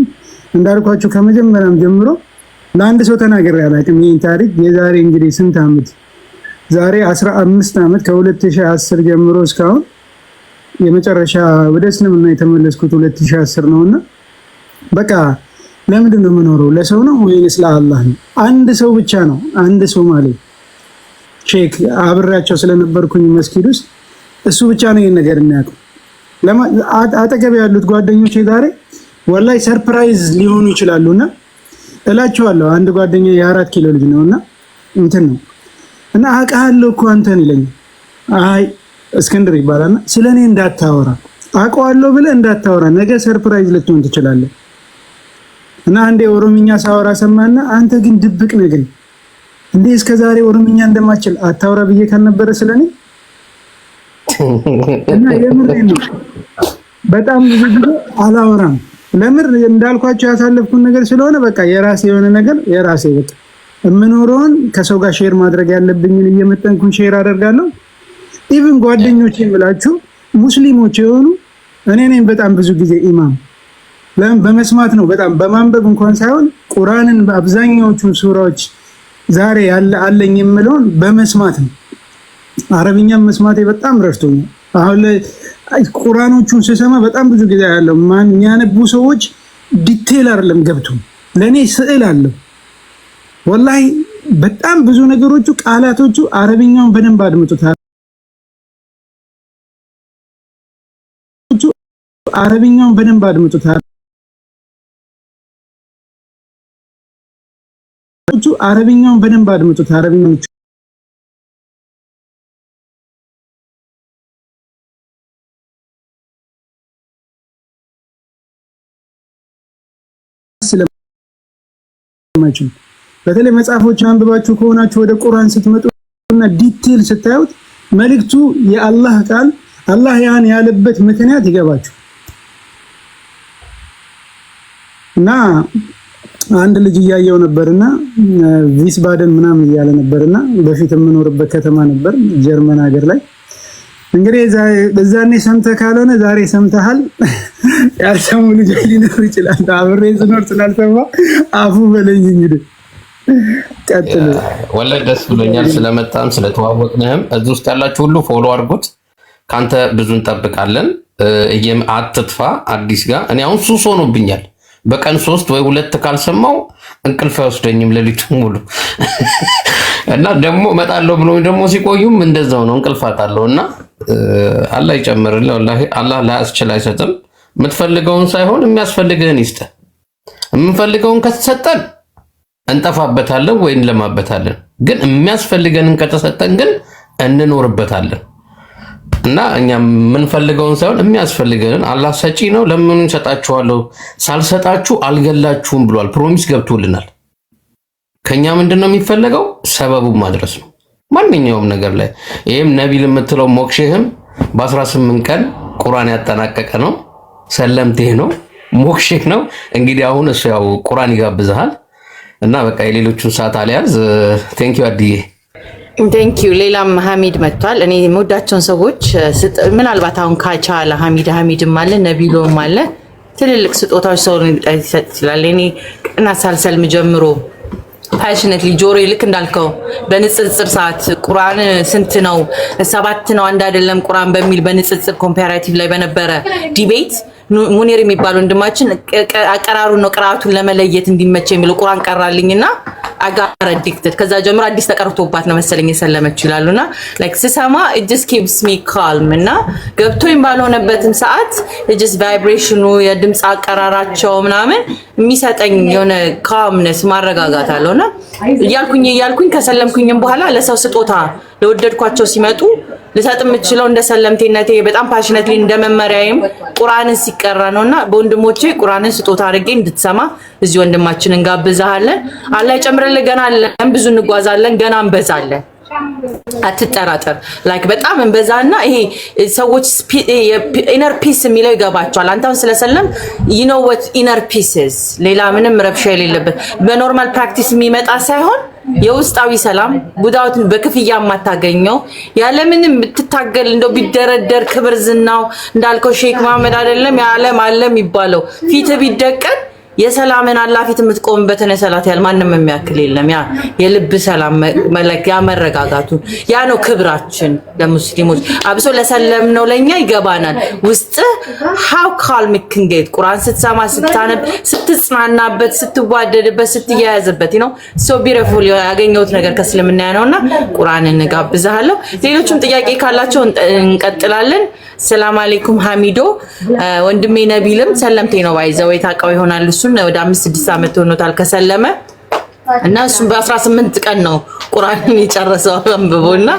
እንዳልኳችሁ ከመጀመሪያም ጀምሮ ለአንድ ሰው ተናግሬ አላውቅም። ይሄን ታሪክ የዛሬ እንግዲህ ስንት አመት ዛሬ 15 አመት ከ2010 ጀምሮ እስካሁን የመጨረሻ ወደ እስልምና የተመለስኩት 2010 ነውና በቃ ለምንድን ነው የምኖረው? ለሰው ነው ወይስ ለአላህ ነው? አንድ ሰው ብቻ ነው አንድ ሰው ማለት ሼክ አብራቸው ስለነበርኩኝ መስጊድ ውስጥ እሱ ብቻ ነው ይሄን ነገር የሚያውቀው። አጠገብ ያሉት ጓደኞቼ ዛሬ ወላሂ ሰርፕራይዝ ሊሆኑ ይችላሉና እላቸዋለሁ። አንድ ጓደኛ የ4 ኪሎ ልጅ ነውና እንትን ነው እና አውቃለሁ እኮ አንተን ይለኛል። አይ እስክንድር ይባላልና ስለኔ እንዳታወራ አውቀዋለሁ ብለህ እንዳታወራ ነገ ሰርፕራይዝ ልትሆን ትችላለህ። እና አንዴ ኦሮምኛ ሳወራ ሰማና አንተ ግን ድብቅ ነገር እንዴ እስከዛሬ ኦሮምኛ እንደማችል አታወራ ብዬ ካልነበረ ስለኔ እና የምሬን ነው በጣም ብዙ ጊዜ አላወራም። ለምን እንዳልኳቸው ያሳለፍኩት ነገር ስለሆነ በቃ የራሴ የሆነ ነገር የራሴ በቃ የምኖረውን ከሰው ጋር ሼር ማድረግ ያለብኝን እየመጠንኩኝ ሼር አደርጋለሁ። ኢቭን ጓደኞቼ የምላችሁ ሙስሊሞች የሆኑ እኔ ነኝ በጣም ብዙ ጊዜ ኢማም ለምን በመስማት ነው በጣም በማንበብ እንኳን ሳይሆን ቁርአንን በአብዛኛዎቹ ሱራዎች ዛሬ አለኝ የምለውን በመስማት ነው። አረብኛም መስማቴ በጣም ረድቶኛል። አሁን ቁርአኖቹን ስሰማ በጣም ብዙ ጊዜ ያለው ማን የሚያነቡ ሰዎች ዲቴል አይደለም ገብቶ ለኔ ስዕል አለው ወላሂ በጣም ብዙ ነገሮቹ ቃላቶቹ አረብኛውን በደንብ አድምጡታል አረብኛውን በደንብ አድምጡታል አረብኛውን በደንብ አድምጡት አረብኛውን ስለማይችል በተለይ መጽሐፎችን አንብባችሁ ከሆናችሁ ወደ ቁርአን ስትመጡና ዲቴል ስታዩት መልእክቱ የአላህ ቃል አላህ ያን ያለበት ምክንያት ይገባችሁ እና አንድ ልጅ እያየው ነበርና ቪስባደን ምናምን እያለ ነበርና በፊት የምኖርበት ከተማ ነበር ጀርመን ሀገር ላይ እንግዲህ በዛኔ ሰምተህ ካልሆነ ዛሬ ሰምተሃል ያልሰሙ ልጅ ሊኖር ይችላል አብሬ ዝኖር ስላልሰማ አፉ በለኝ እንግዲህ ቀጥሉ ወላሂ ደስ ብሎኛል ስለመጣም ስለተዋወቅንም እዚህ ውስጥ ያላችሁ ሁሉ ፎሎ አድርጉት ካንተ ብዙ እንጠብቃለን አትጥፋ አዲስ ጋር እኔ አሁን ሱስ ሆኖብኛል በቀን 3 ወይ 2 ካልሰማው እንቅልፍ አይወስደኝም ለሊቱ ሙሉ እና ደግሞ መጣለው ብሎ ደግሞ ሲቆዩም እንደዛው ነው እንቅልፍ አጣለውና አላህ ይጨምርልህ ወላሂ አላህ ላያስችል አይሰጥም የምትፈልገውን ሳይሆን የሚያስፈልግህን ይስጥ የምንፈልገውን ከተሰጠን እንጠፋበታለን ወይ እንለማበታለን ግን የሚያስፈልገንን ከተሰጠን ግን እንኖርበታለን እና እኛ የምንፈልገውን ሳይሆን የሚያስፈልገንን አላህ ሰጪ ነው ለምን እንሰጣችኋለሁ ሳልሰጣችሁ አልገላችሁም ብሏል ፕሮሚስ ገብቶልናል ከኛ ምንድነው የሚፈልገው ሰበቡን ማድረስ ነው ማንኛውም ነገር ላይ ይሄም ነቢል የምትለው ሞክሼህም በ18 ቀን ቁርአን ያጠናቀቀ ነው ሰለምቴ ነው ሞክሼህ ነው እንግዲህ አሁን እሱ ያው ቁርአን ይጋብዛል እና በቃ የሌሎቹን ሰዓት አልያዝ ቴንክ ዩ አዲዬ ቴንክ ዩ ሌላም ሐሚድ መጥቷል እኔ የምወዳቸውን ሰዎች ምናልባት አሁን ካቻለ ሐሚድም አለ ነቢሎም አለ ትልልቅ ስጦታዎች ሰው ሊሰጥ ይችላል እኔ እና ሳልሰልም ጀምሮ ፓሽኔትሊ ጆሮዬ ልክ እንዳልከው በንጽጽር ሰዓት ቁርአን ስንት ነው 7 ነው አንድ አይደለም ቁርአን በሚል በንጽጽር ኮምፓራቲቭ ላይ በነበረ ዲቤት ሙኒር የሚባል ወንድማችን አቀራሩ ነው ቅራአቱን ለመለየት እንዲመች የሚል ቁርአን ቀራልኝና አጋር አዲክትድ ከዛ ጀምሮ አዲስ ተቀርቶባት ነው መሰለኝ የሰለመች ይላሉና ላይክ ስሰማ it just keeps me calm እና ገብቶኝ ባልሆነበትም ሰዓት it just vibration የድምጽ አቀራራቸው ምናምን የሚሰጠኝ የሆነ calmness ማረጋጋት አለውና እያልኩኝ ከሰለምኩኝም በኋላ ለሰው ስጦታ ለወደድኳቸው ሲመጡ ልሰጥ የምችለው እንደ ሰለምቴነቴ በጣም ፓሽኔትሊ እንደመመሪያዬም ቁርአንን ሲቀራ ነውና በወንድሞቼ ቁርአንን ስጦታ አድርጌ እንድትሰማ እዚህ ወንድማችንን ጋብዛለን አላህ ይጨምርልህ ገና አለን ብዙ እንጓዛለን ገና እንበዛለን አትጠራጠር ላይክ በጣም እንበዛና ይሄ ሰዎች ኢነር ፒስ የሚለው ይገባቸዋል አንተም ስለሰለም you know what inner peace is ሌላ ምንም ረብሻ የሌለበት በኖርማል ፕራክቲስ የሚመጣ ሳይሆን የውስጣዊ ሰላም ጉዳውት በክፍያ ማታገኘው ያለ ምንም ብትታገል እንደው ቢደረደር ክብር ዝናው እንዳልከው ሼክ መሐመድ አይደለም ያለም ዓለም ይባለው ፊት ቢደቀን የሰላምን አላፊት የምትቆምበት ነሰላት ያል ማንንም የሚያክል የለም ያ የልብ ሰላም መለኪያ መረጋጋቱ ያ ነው ክብራችን ለሙስሊሞች አብሶ ለሰለም ነው ለኛ ይገባናል ውስጥ how calm it can get ቁርአን ስትሰማ ስታነብ ስትጽናናበት ስትዋደድበት ስትያያዝበት ነው so beautiful ያገኘሁት ነገር ከእስልምና ነውና ቁርአንን ጋብዛለሁ ሌሎችም ጥያቄ ካላችሁ እንቀጥላለን ሰላም አለይኩም ሐሚዶ ወንድሜ ነቢልም ሰለምቴ ነው ባይዘው የታቀው ይሆናል እሱ ወደ 5-6 አመት ሆኖታል ከሰለመ እና እሱ በ18 ቀን ነው ቁርአንን የጨረሰው አንብቦና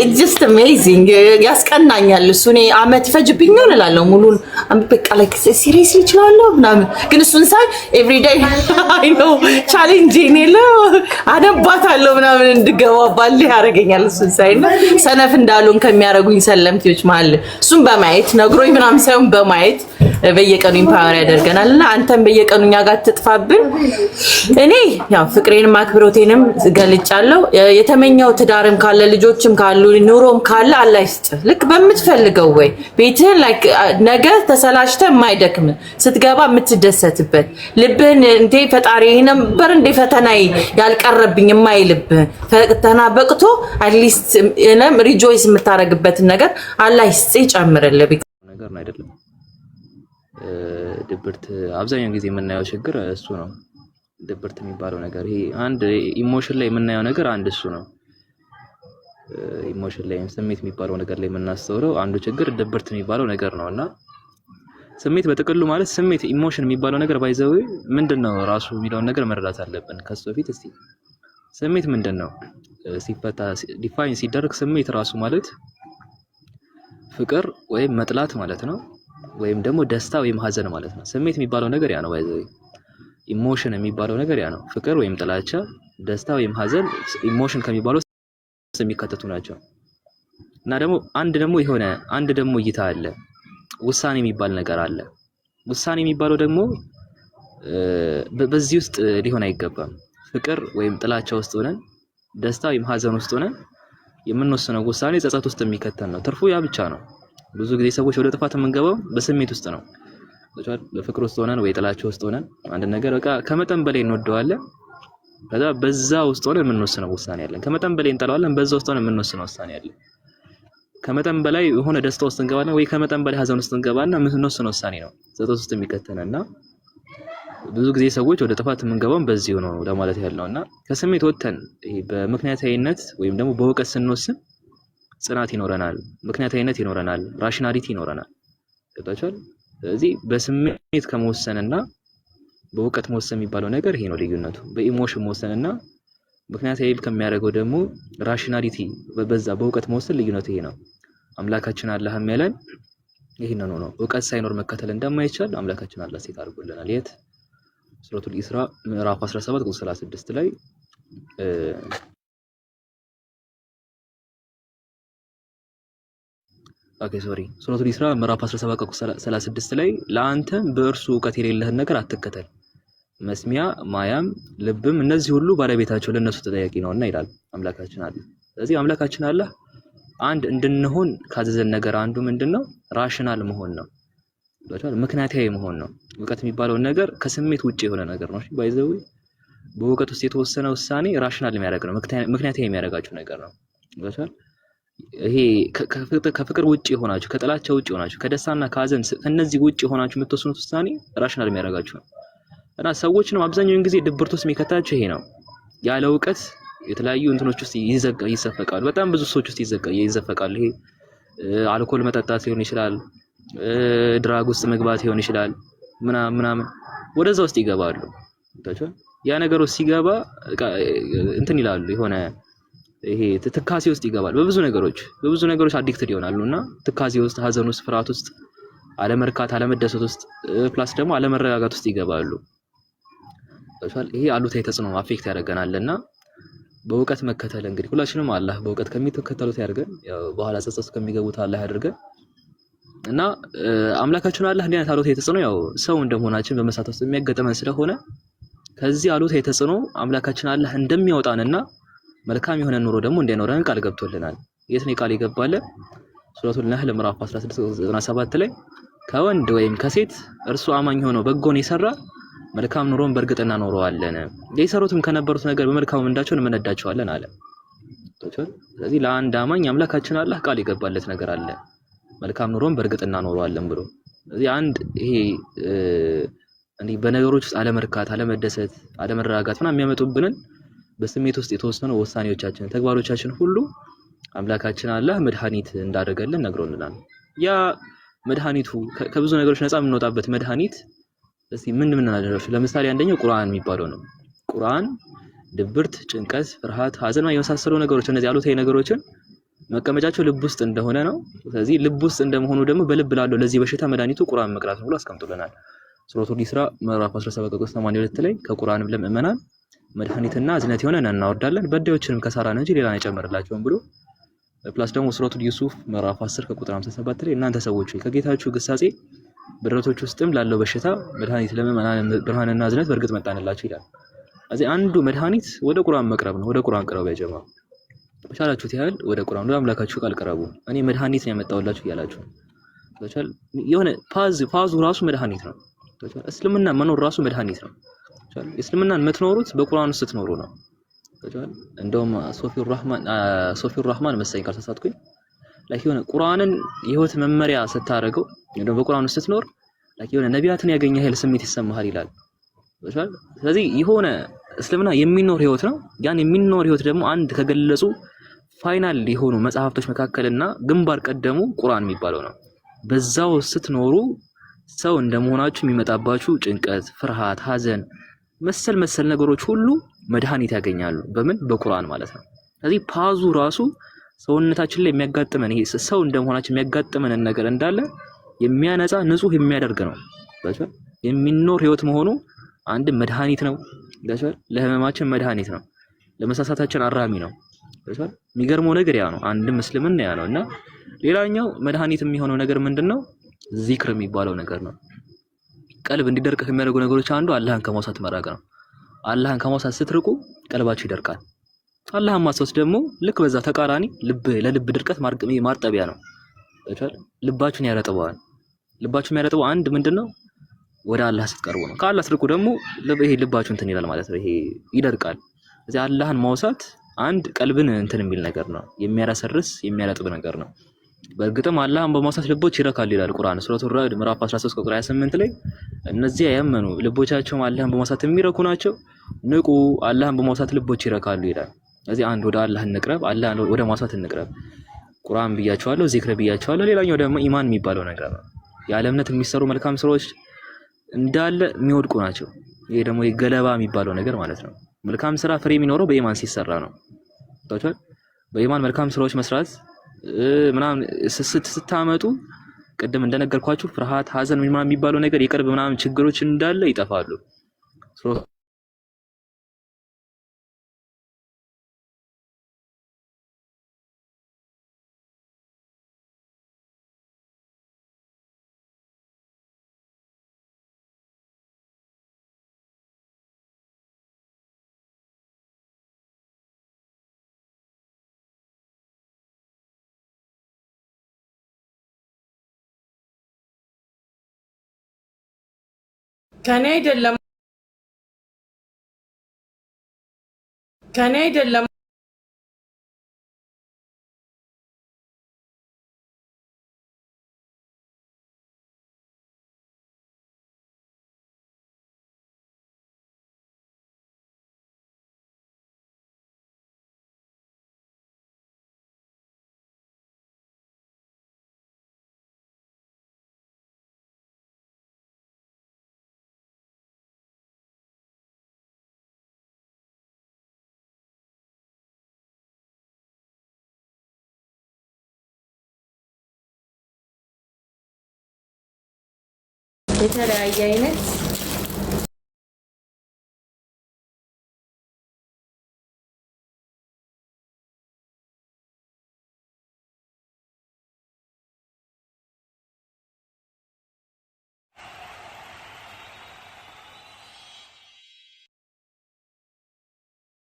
it's just amazing ያስቀናኛል እሱ እኔ አመት ይፈጅብኝ ነው እላለሁ ሙሉን በቃ like seriously ይችላልው ምናምን ግን እሱን ሳይ every day I know challenge ነው አደባታለሁ ምናምን እንድገባባል ያረጋኛል እሱን ሳይና ሰነፍ እንዳሉን ከሚያረጉኝ ሰለምቲዎች ማለት እሱን በማየት ነግሮኝ ምናምን ሳይሆን በማየት በየቀኑ ኢምፓወር ያደርገናልና አንተም በየቀኑ እኛ ጋር ትጥፋብን። እኔ ያው ፍቅሬንም አክብሮቴንም ገልጫለሁ። የተመኘው ትዳርም ካለ ልጆችም ካሉ ኑሮም ካለ አላህ ይስጥ። ልክ በምትፈልገው ወይ ቤትህን ላይክ ነገ ተሰላችተህ የማይደክም ስትገባ የምትደሰትበት ልብህን እንዴ ፈጣሪ ነበር እንዴ ፈተናይ ያልቀረብኝ የማይልብህ ፈተና በቅቶ አትሊስት እነም ሪጆይስ የምታረግበትን ነገር አላህ ይስጥ ይጨምርልህ። ነገር ነው አይደለም። ድብርት አብዛኛው ጊዜ የምናየው ችግር እሱ ነው። ድብርት የሚባለው ነገር ይሄ አንድ ኢሞሽን ላይ የምናየው ነገር አንድ እሱ ነው። ኢሞሽን ላይ ስሜት የሚባለው ነገር ላይ የምናስተውለው አንዱ ችግር ድብርት የሚባለው ነገር ነውና ስሜት በጥቅሉ ማለት ስሜት ኢሞሽን የሚባለው ነገር ባይዘው ምንድነው ራሱ የሚለውን ነገር መረዳት አለብን። ከሱ በፊት እስቲ ስሜት ምንድነው ሲፈታ ዲፋይን ሲደረግ ስሜት ራሱ ማለት ፍቅር ወይም መጥላት ማለት ነው፣ ወይም ደግሞ ደስታ ወይም ሀዘን ማለት ነው። ስሜት የሚባለው ነገር ያ ነው። ባይዘው ኢሞሽን የሚባለው ነገር ያ ነው። ፍቅር ወይም ጥላቻ፣ ደስታ ወይም ሀዘን ኢሞሽን ከሚባለው የሚከተቱ ናቸው። እና ደግሞ አንድ ደግሞ እይታ አለ፣ ውሳኔ የሚባል ነገር አለ። ውሳኔ የሚባለው ደግሞ በዚህ ውስጥ ሊሆን አይገባም። ፍቅር ወይም ጥላቻ ውስጥ ሆነን ደስታ ወይም ሀዘን ውስጥ ሆነን የምንወስነው ውሳኔ ጸጸት ውስጥ የሚከተል ነው። ትርፉ ያ ብቻ ነው። ብዙ ጊዜ ሰዎች ወደ ጥፋት የምንገባው በስሜት ውስጥ ነው። በፍቅር ውስጥ ሆነን ወይ ጥላቻ ውስጥ ሆነን አንድ ነገር በቃ ከመጠን በላይ እንወደዋለን። ከዛ በዛ ውስጥ ሆነን የምንወስነው ውሳኔ አለን። ከመጠን በላይ እንጠላዋለን። በዛ ውስጥ ሆነን የምንወስነው ውሳኔ አለን። ከመጠን በላይ የሆነ ደስታ ውስጥ እንገባለን ወይ ከመጠን በላይ ሀዘን ውስጥ እንገባና የምንወስነው ውሳኔ ነው ጸጸት ውስጥ የሚከተልና ብዙ ጊዜ ሰዎች ወደ ጥፋት የምንገባው በዚህ ነው ለማለት ያለውና ከስሜት ወጥተን ይሄ በምክንያታዊነት ወይም ደግሞ በእውቀት ስንወስን ጽናት ይኖረናል፣ ምክንያታዊነት ይኖረናል፣ ራሽናሊቲ ይኖረናል። ገባችኋል? ስለዚህ በስሜት ከመወሰንና በእውቀት መወሰን የሚባለው ነገር ይሄ ነው ልዩነቱ። በኢሞሽን መወሰንና ምክንያታዊ ከሚያደርገው ደግሞ ራሽናሊቲ በዛ በእውቀት መወሰን ልዩነቱ ይሄ ነው። አምላካችን አላህ የሚያለን ይሄን ነው። እውቀት ሳይኖር መከተል እንደማይቻል አምላካችን አላህ ሴት አድርጎልናል። የት ሱረቱል ኢስራ ምዕራፍ 17 ቁጥር 36 ላይ ሱረቱል ኢስራ ምዕራፍ 17 ቁጥር 36 ላይ ለአንተ በእርሱ እውቀት የሌለህን ነገር አትከተል፣ መስሚያ ማያም ልብም እነዚህ ሁሉ ባለቤታቸው ለነሱ ተጠያቂ ነውና ይላል አምላካችን አለ። ስለዚህ አምላካችን አለ አንድ እንድንሆን ካዘዘን ነገር አንዱ ምንድነው? ራሽናል መሆን ነው። ምክንያታዊ መሆን ነው። እውቀት የሚባለው ነገር ከስሜት ውጪ የሆነ ነገር ነው። ባይዘው በእውቀት ውስጥ የተወሰነ ውሳኔ ራሽናል የሚያደርግ ነው፣ ምክንያታዊ የሚያደርጋችሁ ነገር ነው። ይወጣል። ይሄ ከፍቅር ውጪ ሆናችሁ፣ ከጥላቻ ውጪ ሆናችሁ፣ ከደስታና ከሀዘን ከነዚህ ውጪ ሆናችሁ የምትወስኑት ውሳኔ ራሽናል የሚያደርጋችሁ ነው። እና ሰዎች ነው አብዛኛውን ጊዜ ድብርት ውስጥ የሚከታቸው ይሄ ነው። ያለ እውቀት የተለያዩ እንትኖች ውስጥ ይዘፈቃሉ። በጣም ብዙ ሰዎች ውስጥ ይዘፈቃሉ። ይሄ አልኮል መጠጣት ሊሆን ይችላል፣ ድራግ ውስጥ መግባት ሊሆን ይችላል፣ ምናምን ወደዛ ውስጥ ይገባሉ። ያ ነገር ውስጥ ሲገባ እንትን ይላሉ፣ የሆነ ይሄ ትካዜ ውስጥ ይገባል። በብዙ ነገሮች አዲክትድ ይሆናሉና ትካዜ ውስጥ፣ ሀዘን ውስጥ፣ ፍርሃት ውስጥ፣ አለመርካት፣ አለመደሰት ውስጥ ፕላስ ደግሞ አለመረጋጋት ውስጥ ይገባሉ። ይሄ አሉታዊ ተጽዕኖ አፌክት ያደርገናልና በእውቀት መከተል እንግዲህ ሁላችንም አላህ በእውቀት ከሚተከተሉት ያድርገን፣ ያው በኋላ ጸጸት ከሚገቡት አላህ ያድርገን። እና አምላካችን አላህ እንዲህ አይነት አሉታዊ ተጽዕኖ ያው ሰው እንደመሆናችን በመሳት ውስጥ የሚያጋጥመን ስለሆነ ከዚህ አሉታዊ ተጽዕኖ አምላካችን አላህ እንደሚያወጣንና መልካም የሆነ ኑሮ ደግሞ እንዲኖረን ቃል ገብቶልናል። የት ነው ቃል ይገባል? ሱረቱል ነህል ምዕራፍ 16:97 ላይ ከወንድ ወይም ከሴት እርሱ አማኝ ሆኖ በጎን የሰራ መልካም ኑሮን በእርግጥና ኖረዋለን፣ የሰሩትም ከነበሩት ነገር በመልካም ምንዳቸውን እንመነዳቸዋለን አለ። ስለዚህ ለአንድ አማኝ አምላካችን አላህ ቃል ይገባለት ነገር አለ፣ መልካም ኑሮን በእርግጥና ኖረዋለን ብሎ። ስለዚህ አንድ ይሄ እንዲህ በነገሮች ውስጥ አለመርካት፣ አለመደሰት፣ አለመረጋጋት ምናምን የሚያመጡብንን በስሜት ውስጥ የተወሰኑ ውሳኔዎቻችን፣ ተግባሮቻችን ሁሉ አምላካችን አላህ መድኃኒት እንዳደረገልን ነግሮልናል። ያ መድኃኒቱ ከብዙ ነገሮች ነፃ የምንወጣበት መድኃኒት እስቲ ምን እናደርጋለን? ለምሳሌ አንደኛው ቁርአን የሚባለው ነው። ቁርአን ድብርት፣ ጭንቀት፣ ፍርሃት፣ ሀዘን የመሳሰሉ ነገሮች እነዚህ አሉታዊ ነገሮችን መቀመጫቸው ልብ ውስጥ እንደሆነ ነው። ስለዚህ ልብ ውስጥ እንደመሆኑ ደግሞ በልብ ላለው ለዚህ በሽታ መድኃኒቱ ቁርአን መቅራት ነው ብሎ አስቀምጦልናል። ሱረቱል ኢስራ ምዕራፍ 17 ቁጥር 82 ላይ ከቁርአንም ለምእመናን መድኃኒትና እዝነት የሆነ እናወርዳለን በዳዮችንም ከሳራን እንጂ ሌላ አይጨምርላቸውም ብሎ ፕላስ ደግሞ ሱረቱል ዩሱፍ ምዕራፍ 10 ከቁጥር 57 ላይ እናንተ ሰዎች ከጌታችሁ ግሳጼ በደረቶች ውስጥም ላለው በሽታ መድኃኒት ለምእመናን ብርሃንና እዝነት በእርግጥ መጣንላችሁ ይላል። እዚህ አንዱ መድኃኒት ወደ ቁርአን መቅረብ ነው። ወደ ቁርአን ቅረቡ ያ ጀማ፣ በቻላችሁት ያህል ወደ ቁርአን ወደ አምላካችሁ ቃል ቅረቡ። እኔ መድኃኒት ነው ያመጣሁላችሁ እያላችሁ ተቻል። የሆነ ፓዙ ራሱ መድኃኒት ነው። ተቻል። እስልምና መኖር ራሱ መድኃኒት ነው። ተቻል። እስልምናን የምትኖሩት በቁርአን ውስጥ ስትኖሩ ነው። ተቻል። እንደውም ሶፊር ረህማን መሰለኝ ካልተሳሳትኩኝ ላይክ የሆነ ቁርአንን የህይወት መመሪያ ስታረገው እንደው በቁርአን ውስጥ ስትኖር ላይክ የሆነ ነቢያትን ያገኘ ኃይል ስሜት ይሰማሃል ይላል። ተቻል። ስለዚህ የሆነ እስልምና የሚኖር ህይወት ነው። ያን የሚኖር ህይወት ደግሞ አንድ ከገለጹ ፋይናል የሆኑ መጽሐፍቶች መካከልና ግንባር ቀደሙ ቁርአን የሚባለው ነው። በዛው ስትኖሩ ሰው እንደመሆናችሁ የሚመጣባችሁ ጭንቀት፣ ፍርሃት፣ ሐዘን መሰል ነገሮች ሁሉ መድኃኒት ያገኛሉ። በምን? በቁርአን ማለት ነው። ስለዚህ ፓዙ ራሱ ሰውነታችን ላይ የሚያጋጥመን ይሄ ሰው እንደመሆናችን የሚያጋጥመንን ነገር እንዳለ የሚያነጻ ንጹህ የሚያደርግ ነው። ታዲያ የሚኖር ህይወት መሆኑ አንድ መድኃኒት ነው። ታዲያ ለህመማችን መድኃኒት ነው። ለመሳሳታችን አራሚ ነው። ታዲያ የሚገርመው ነገር ያ ነው። አንድም እስልምና ያ ነውና ሌላኛው መድኃኒት የሚሆነው ነገር ምንድነው? ዚክር የሚባለው ነገር ነው። ቀልብ እንዲደርቅ ከሚያደርጉ ነገሮች አንዱ አላህን ከማውሳት መራቅ ነው። አላህን ከማውሳት ስትርቁ ቀልባችሁ ይደርቃል። አላህን ማስታወስ ደግሞ ልክ በዛ ተቃራኒ ለልብ ድርቀት ማርጠቢያ ነው። ልባችሁን ያረጥበዋል። ልባችሁን የሚያረጥበው አንድ ምንድነው? ወደ አላህ ስትቀርቡ ነው። ከአላህ ስትርቁ ደግሞ ይሄ ልባችሁ እንትን ይላል ማለት ነው። ይሄ ይደርቃል። እዚህ አላህን ማውሳት አንድ ቀልብን እንትን የሚል ነገር ነው። የሚያረሰርስ የሚያረጥብ ነገር ነው። በእርግጥም አላህን በማውሳት ልቦች ይረካሉ ይላል ቁርአን ሱረቱ ራዕድ ምዕራፍ 13 ቁጥር 28 ላይ እነዚያ ያመኑ ልቦቻቸው አላህን በማውሳት የሚረኩ ናቸው፣ ንቁ፣ አላህን በማውሳት ልቦች ይረካሉ ይላል። ስለዚህ አንድ ወደ አላህ እንቅረብ፣ አላህን ወደ ማውሳት እንቅረብ። ቁርአን ብያቸዋለሁ፣ ዚክር ብያቸዋለሁ። ሌላኛው ደግሞ ኢማን የሚባለው ነገር ነው። ያለ እምነት የሚሰሩ መልካም ስራዎች እንዳለ የሚወድቁ ናቸው። ይሄ ደግሞ ገለባ የሚባለው ነገር ማለት ነው። መልካም ስራ ፍሬ የሚኖረው በኢማን ሲሰራ ነው። ታውቃለህ? በኢማን መልካም ስራዎች መስራት ምናምን ስታመጡ ቅድም እንደነገርኳችሁ ፍርሃት፣ ሐዘን ምናምን የሚባለው ነገር የቅርብ ምናምን ችግሮች እንዳለ ይጠፋሉ። ከኔ አይደለም የተለያየ አይነት